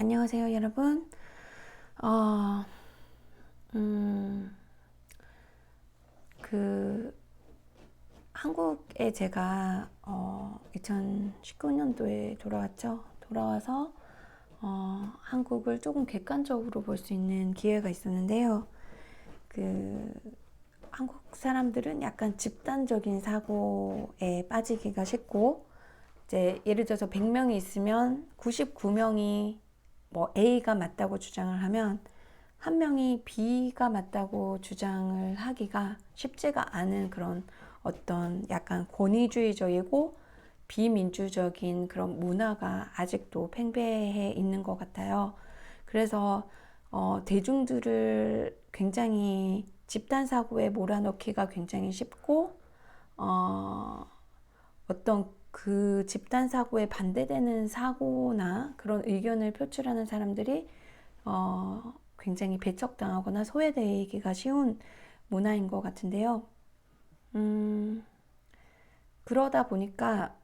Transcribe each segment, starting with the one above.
안녕하세요, 여러분. 어, 그, 한국에 제가, 2019년도에 돌아왔죠. 돌아와서, 한국을 조금 객관적으로 볼 수 있는 기회가 있었는데요. 그, 한국 사람들은 약간 집단적인 사고에 빠지기가 쉽고, 이제 예를 들어서 100명이 있으면 99명이 뭐 A가 맞다고 주장을 하면 한 명이 B가 맞다고 주장을 하기가 쉽지가 않은 그런 어떤 약간 권위주의적이고 비민주적인 그런 문화가 아직도 팽배해 있는 것 같아요. 그래서 대중들을 굉장히 집단 사고에 몰아넣기가 굉장히 쉽고 어떤 그 집단 사고에 반대되는 사고나 그런 의견을 표출하는 사람들이 굉장히 배척당하거나 소외되기가 쉬운 문화인 것 같은데요. 그러다 보니까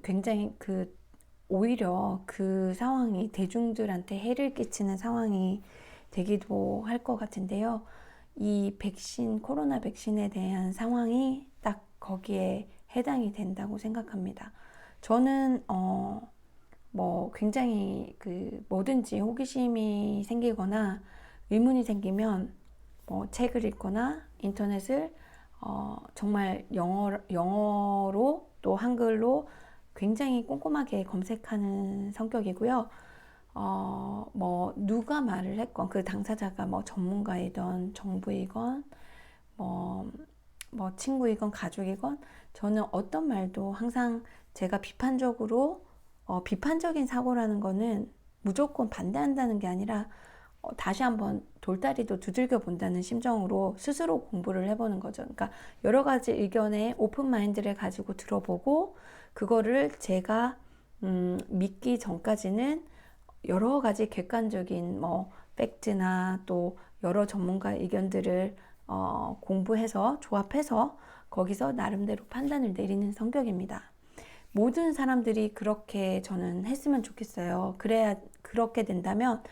굉장히 오히려 그 상황이 대중들한테 해를 끼치는 상황이 되기도 할 것 같은데요. 이 코로나 백신에 대한 상황이 딱 거기에 해당이 된다고 생각합니다. 저는 뭐 굉장히 뭐든지 호기심이 생기거나 의문이 생기면 뭐 책을 읽거나 인터넷을 정말 영어로 또 한글로 굉장히 꼼꼼하게 검색하는 성격이고요. 뭐 누가 말을 했건 그 당사자가 뭐 전문가이건 정부이건 뭐, 뭐 친구이건 가족이건 저는 어떤 말도 항상 제가 비판적인 사고라는 거는 무조건 반대한다는 게 아니라 다시 한번 돌다리도 두들겨 본다는 심정으로 스스로 공부를 해보는 거죠. 그러니까 여러 가지 의견에 오픈 마인드를 가지고 들어보고 그거를 제가 믿기 전까지는 여러 가지 객관적인 뭐 팩트나 또 여러 전문가 의견들을 공부해서 조합해서 거기서 나름대로 판단을 내리는 성격입니다. 모든 사람들이 그렇게 저는 했으면 좋겠어요. 그렇게 된다면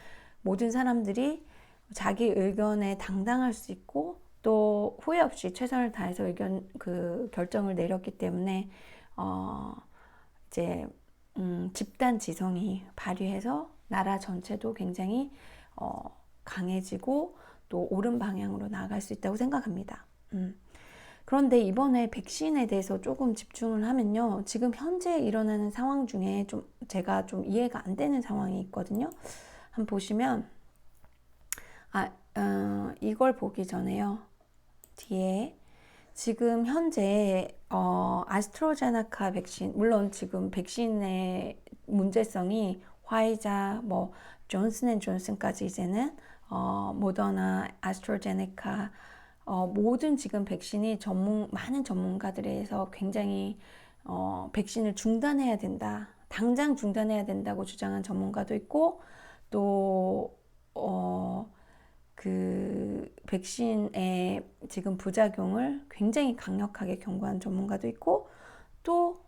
모든 사람들이 자기 의견에 당당할 수 있고 또 후회 없이 최선을 다해서 결정을 내렸기 때문에 이제 집단 지성이 발휘해서 나라 전체도 굉장히 강해지고 또 옳은 방향으로 나아갈 수 있다고 생각합니다. 그런데 이번에 백신에 대해서 조금 집중을 하면요. 지금 현재 일어나는 상황 중에 제가 좀 이해가 안 되는 상황이 있거든요. 한번 보시면, 이걸 보기 전에요. 뒤에 지금 현재 아스트로제네카 백신, 물론 지금 백신의 문제성이 화이자, 뭐 존슨앤존슨까지 이제는 모더나, 아스트로제네카 모든 지금 백신이 많은 전문가들에서 굉장히 백신을 중단해야 된다, 당장 중단해야 된다고 주장한 전문가도 있고 또 그 백신의 지금 부작용을 굉장히 강력하게 경고한 전문가도 있고 또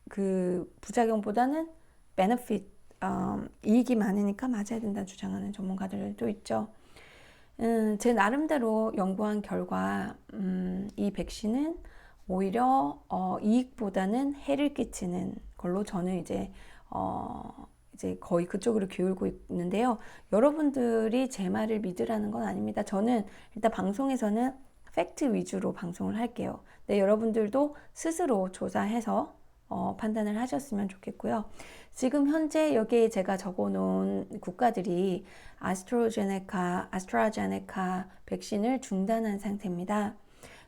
그 부작용보다는 베네핏 이익이 많으니까 맞아야 된다 주장하는 전문가들도 있죠. 제 나름대로 연구한 결과 이 백신은 오히려 이익보다는 해를 끼치는 걸로 저는 이제 거의 그쪽으로 기울고 있는데요. 여러분들이 제 말을 믿으라는 건 아닙니다. 저는 일단 방송에서는 팩트 위주로 방송을 할게요. 네, 여러분들도 스스로 조사해서 판단을 하셨으면 좋겠고요. 지금 현재 여기에 제가 적어놓은 국가들이 아스트라제네카 백신을 중단한 상태입니다.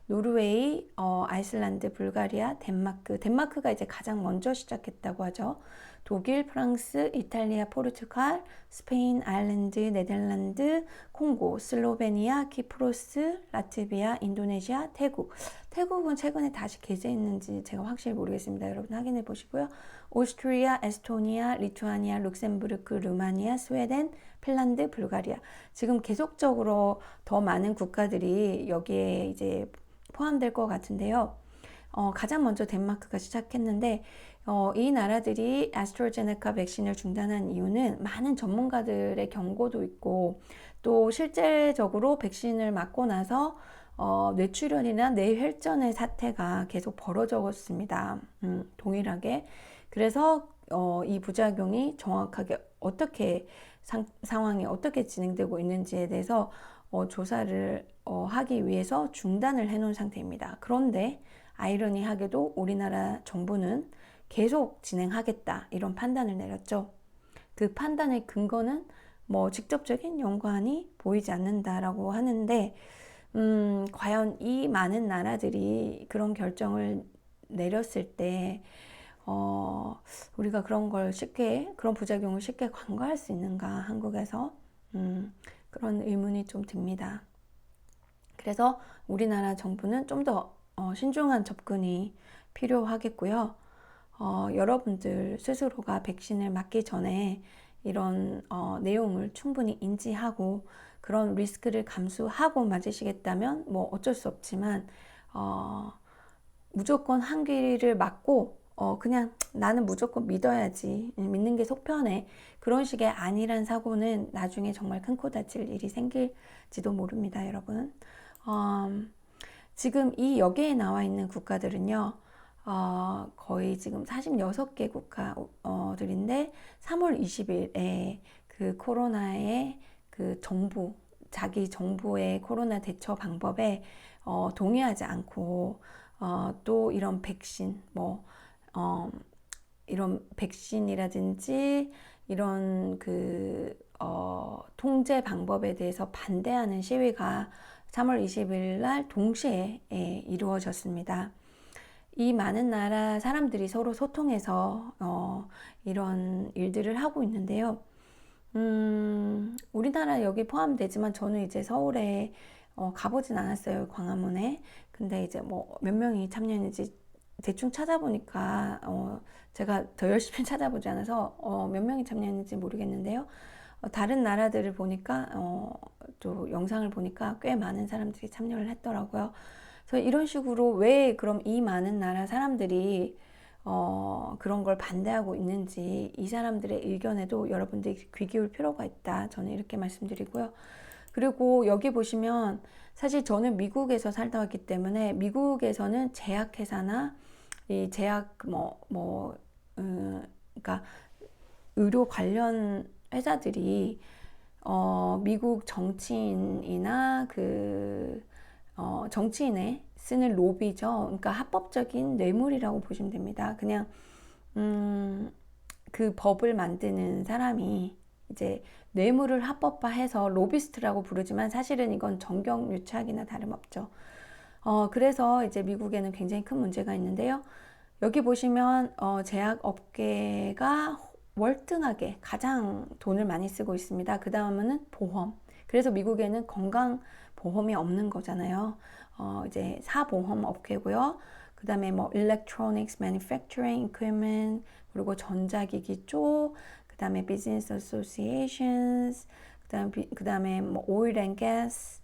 노르웨이, 아이슬란드, 불가리아, 덴마크가 이제 가장 먼저 시작했다고 하죠. 독일, 프랑스, 이탈리아, 포르투갈, 스페인, 아일랜드, 네덜란드, 콩고, 슬로베니아, 키프로스, 라트비아, 인도네시아, 태국. 태국은 최근에 다시 개재했는지 제가 확실히 모르겠습니다. 여러분 확인해 보시고요. 오스트리아, 에스토니아, 리투아니아, 룩셈부르크, 루마니아, 스웨덴, 핀란드, 불가리아. 지금 계속적으로 더 많은 국가들이 여기에 이제 포함될 것 같은데요. 가장 먼저 덴마크가 시작했는데 이 나라들이 애스트라제네카 백신을 중단한 이유는 많은 전문가들의 경고도 있고 또 실제적으로 백신을 맞고 나서 뇌출혈이나 뇌혈전의 사태가 계속 벌어졌습니다. 동일하게. 그래서 이 부작용이 정확하게 어떻게 상황이 어떻게 진행되고 있는지에 대해서 조사를 하기 위해서 중단을 해놓은 상태입니다. 그런데 아이러니하게도 우리나라 정부는 계속 진행하겠다 이런 판단을 내렸죠. 그 판단의 근거는 뭐 직접적인 연관이 보이지 않는다라고 하는데 과연 이 많은 나라들이 그런 결정을 내렸을 때 우리가 그런 걸 쉽게 그런 부작용을 쉽게 간과할 수 있는가 한국에서 그런 의문이 좀 듭니다. 그래서 우리나라 정부는 좀 더 신중한 접근이 필요하겠고요. 여러분들 스스로가 백신을 맞기 전에 이런 내용을 충분히 인지하고 그런 리스크를 감수하고 맞으시겠다면 뭐 어쩔 수 없지만 무조건 한 귀를 맞고 그냥 나는 무조건 믿어야지 믿는 게 속편해 그런 식의 안일한 사고는 나중에 정말 큰 코 다칠 일이 생길지도 모릅니다, 여러분. 지금 이 여기에 나와 있는 국가들은요, 거의 지금 46개 국가들인데 3월 20일에 그 코로나의 그 정부, 자기 정부의 코로나 대처 방법에 동의하지 않고 또 이런 백신, 이런 백신이라든지 이런 통제 방법에 대해서 반대하는 시위가 3월 20일 날 동시에 이루어졌습니다. 이 많은 나라 사람들이 서로 소통해서 이런 일들을 하고 있는데요. 우리나라 여기 포함되지만 저는 이제 서울에 가보진 않았어요, 광화문에. 근데 이제 뭐 몇 명이 참여했는지 대충 찾아보니까 제가 더 열심히 찾아보지 않아서 몇 명이 참여했는지 모르겠는데요. 다른 나라들을 보니까 또 영상을 보니까 꽤 많은 사람들이 참여를 했더라고요. 그래서 이런 식으로 왜 그럼 이 많은 나라 사람들이 그런 걸 반대하고 있는지 이 사람들의 의견에도 여러분들이 귀 기울 필요가 있다. 저는 이렇게 말씀드리고요. 그리고 여기 보시면 사실 저는 미국에서 살다 왔기 때문에 미국에서는 제약회사나 이 제약 그러니까 의료 관련 회사들이 미국 정치인이나 정치인에 쓰는 로비죠. 그러니까 합법적인 뇌물이라고 보시면 됩니다. 그냥 그 법을 만드는 사람이 이제 뇌물을 합법화해서 로비스트라고 부르지만 사실은 이건 정경유착이나 다름없죠. 그래서 이제 미국에는 굉장히 큰 문제가 있는데요. 여기 보시면 제약업계가 월등하게 가장 돈을 많이 쓰고 있습니다. 그 다음은 보험. 그래서 미국에는 건강보험이 없는 거잖아요. 이제 사보험 업계고요. 그 다음에 뭐 electronics manufacturing equipment, 그리고 전자기기 쪽, 그 다음에 business associations, 그 다음에 뭐 oil and gas,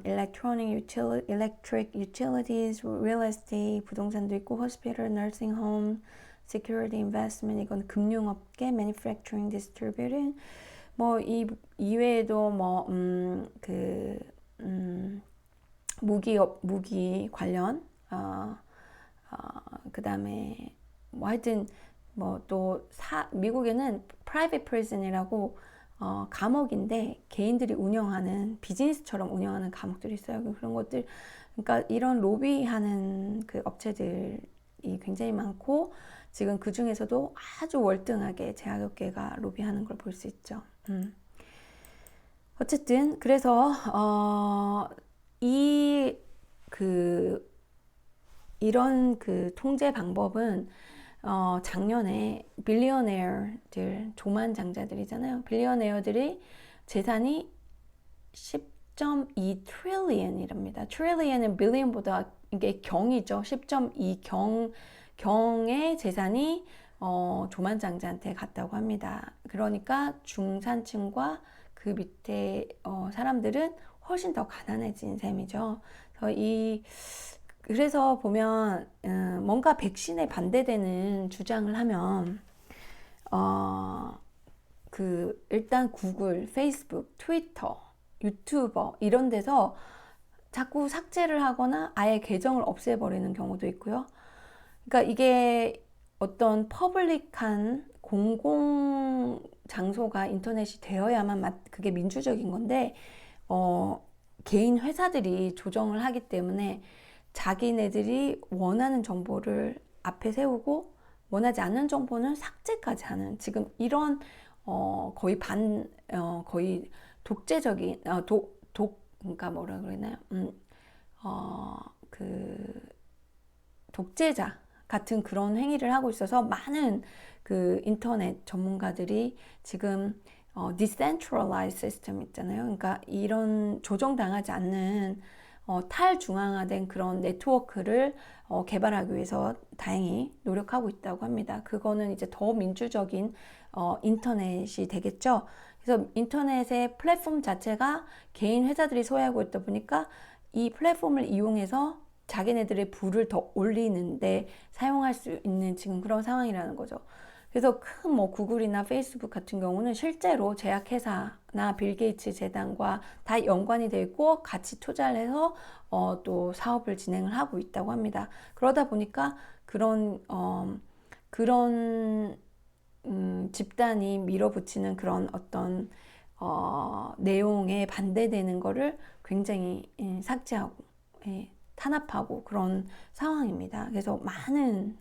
electric utilities, real estate, 부동산도 있고, hospital, nursing home, security investment, 이건 금융업계, manufacturing, distributing, 뭐 이 이외에도 뭐 무기 관련, 그 다음에 뭐 하여튼 뭐 또 미국에는 private prison이라고 감옥인데 개인들이 운영하는 비즈니스처럼 운영하는 감옥들이 있어요. 그런 것들, 그러니까 이런 로비하는 그 업체들이 굉장히 많고 지금 그 중에서도 아주 월등하게 제약업계가 로비하는 걸 볼 수 있죠. 어쨌든 그래서 이런 통제 방법은 작년에 빌리어네어들, 조만장자들이잖아요. 빌리어네어들이 재산이 10.2 트릴리언이랍니다. 트릴리언은 빌리언보다 이게 경이죠. 10.2 경의 재산이 조만장자한테 갔다고 합니다. 그러니까 중산층과 그 밑에 사람들은 훨씬 더 가난해진 셈이죠. 그래서 그래서 보면 뭔가 백신에 반대되는 주장을 하면 일단 구글, 페이스북, 트위터, 유튜버 이런 데서 자꾸 삭제를 하거나 아예 계정을 없애버리는 경우도 있고요. 그러니까 이게 어떤 퍼블릭한 공공 장소가 인터넷이 되어야만 그게 민주적인 건데 개인 회사들이 조정을 하기 때문에 자기네들이 원하는 정보를 앞에 세우고 원하지 않는 정보는 삭제까지 하는 지금 이런 거의 거의 독재적인 그러니까 뭐라 그러나요? 그 독재자 같은 그런 행위를 하고 있어서 많은 그 인터넷 전문가들이 지금 decentralized system 있잖아요. 그러니까 이런 조정당하지 않는 탈중앙화된 그런 네트워크를 개발하기 위해서 다행히 노력하고 있다고 합니다. 그거는 이제 더 민주적인 인터넷이 되겠죠. 그래서 인터넷의 플랫폼 자체가 개인 회사들이 소유하고 있다 보니까 이 플랫폼을 이용해서 자기네들의 부를 더 올리는데 사용할 수 있는 지금 그런 상황이라는 거죠. 그래서 큰 뭐 구글이나 페이스북 같은 경우는 실제로 제약회사나 빌 게이츠 재단과 다 연관이 되어 있고 같이 투자를 해서 또 사업을 진행을 하고 있다고 합니다. 그러다 보니까 그런 집단이 밀어붙이는 그런 어떤 내용에 반대되는 거를 굉장히 삭제하고 탄압하고 그런 상황입니다. 그래서 많은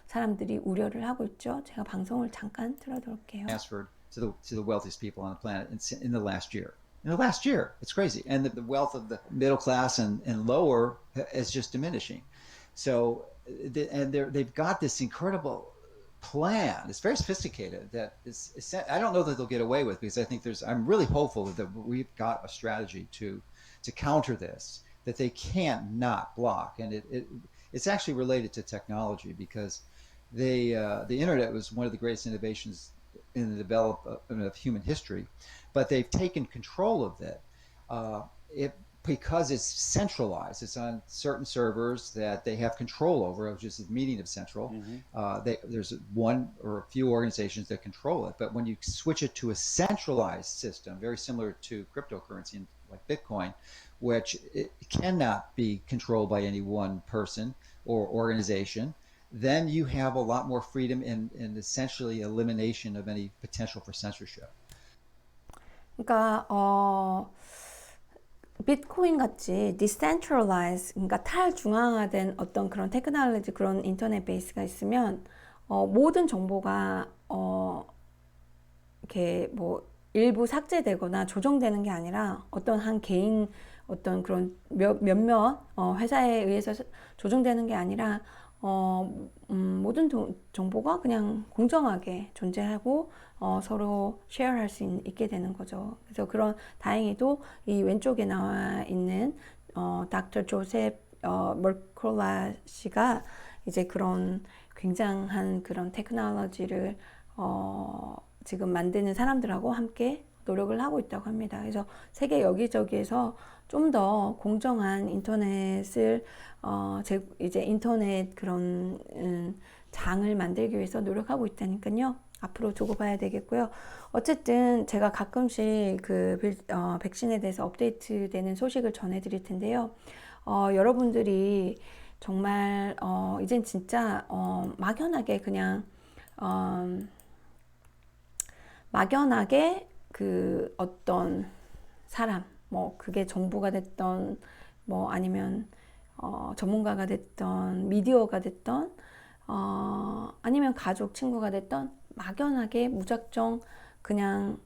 사람들이 우려를 하고 있죠. 제가 방송을 잠깐 틀어드릴게요. Transferred to the wealthiest people on the planet in the last year. In the last year, it's crazy, and the wealth of the middle class and lower is just diminishing. So, they've got this incredible plan. It's very sophisticated. That is, I don't know that they'll get away with because I think I'm really hopeful that we've got a strategy to counter this that they can't not block, and it's actually related to technology because the internet was one of the greatest innovations in the development of human history, but they've taken control of it because it's centralized. It's on certain servers that they have control over, which is the meaning of central. There's one or a few organizations that control it, but when you switch it to a centralized system, very similar to cryptocurrency like Bitcoin, which it cannot be controlled by any one person or organization, then you have a lot more freedom and essentially elimination of any potential for censorship. 그러니까 비트코인 같이 decentralized, 그러니까 탈중앙화된 어떤 그런 테크놀로지, 그런 인터넷 베이스가 있으면 모든 정보가 이렇게 뭐 일부 삭제되거나 조정되는 게 아니라 어떤 한 개인 어떤 그런 몇몇 회사에 의해서 조정되는 게 아니라 모든 정보가 그냥 공정하게 존재하고 서로 쉐어할 수 있게 되는 거죠. 그래서 다행히도 이 왼쪽에 나와 있는 닥터 조셉 머콜라 씨가 이제 그런 굉장한 그런 테크놀로지를 지금 만드는 사람들하고 함께 노력을 하고 있다고 합니다. 그래서 세계 여기저기에서 좀 더 공정한 인터넷을 이제 인터넷 그런 장을 만들기 위해서 노력하고 있다니까요. 앞으로 두고 봐야 되겠고요. 어쨌든 제가 가끔씩 백신에 대해서 업데이트되는 소식을 전해드릴 텐데요. 여러분들이 정말 이젠 진짜 막연하게 그냥 막연하게 그 어떤 사람, 뭐 그게 정부가 됐던 뭐 아니면 전문가가 됐던 미디어가 됐던 아니면 가족 친구가 됐던 막연하게 무작정 그냥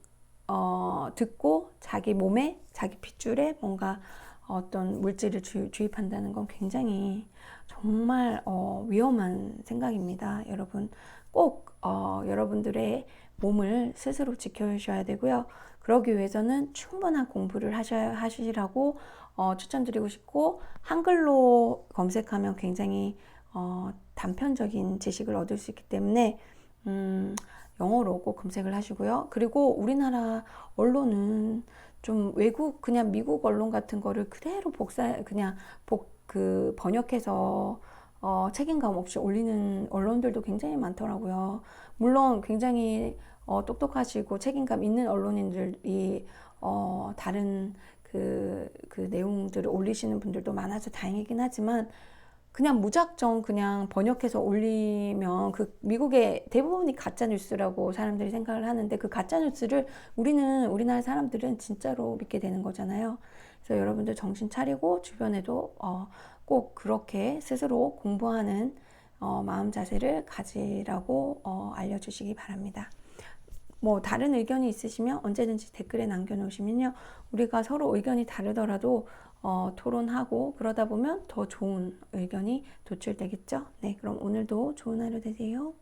듣고 자기 몸에 자기 핏줄에 뭔가 어떤 물질을 주입한다는 건 굉장히 정말 위험한 생각입니다. 여러분 꼭 여러분들의 몸을 스스로 지켜주셔야 되고요. 그러기 위해서는 충분한 공부를 하시라고 추천드리고 싶고, 한글로 검색하면 굉장히 단편적인 지식을 얻을 수 있기 때문에 영어로 꼭 검색을 하시고요. 그리고 우리나라 언론은 좀 그냥 미국 언론 같은 거를 그대로 그 번역해서 책임감 없이 올리는 언론들도 굉장히 많더라고요. 물론 굉장히 똑똑하시고 책임감 있는 언론인들이 다른 그 내용들을 올리시는 분들도 많아서 다행이긴 하지만 그냥 무작정 그냥 번역해서 올리면 그 미국의 대부분이 가짜 뉴스라고 사람들이 생각을 하는데 그 가짜 뉴스를 우리나라 사람들은 진짜로 믿게 되는 거잖아요. 그래서 여러분들 정신 차리고 주변에도 꼭 그렇게 스스로 공부하는 마음 자세를 가지라고 알려주시기 바랍니다. 뭐 다른 의견이 있으시면 언제든지 댓글에 남겨놓으시면요. 우리가 서로 의견이 다르더라도 토론하고 그러다 보면 더 좋은 의견이 도출되겠죠. 네, 그럼 오늘도 좋은 하루 되세요.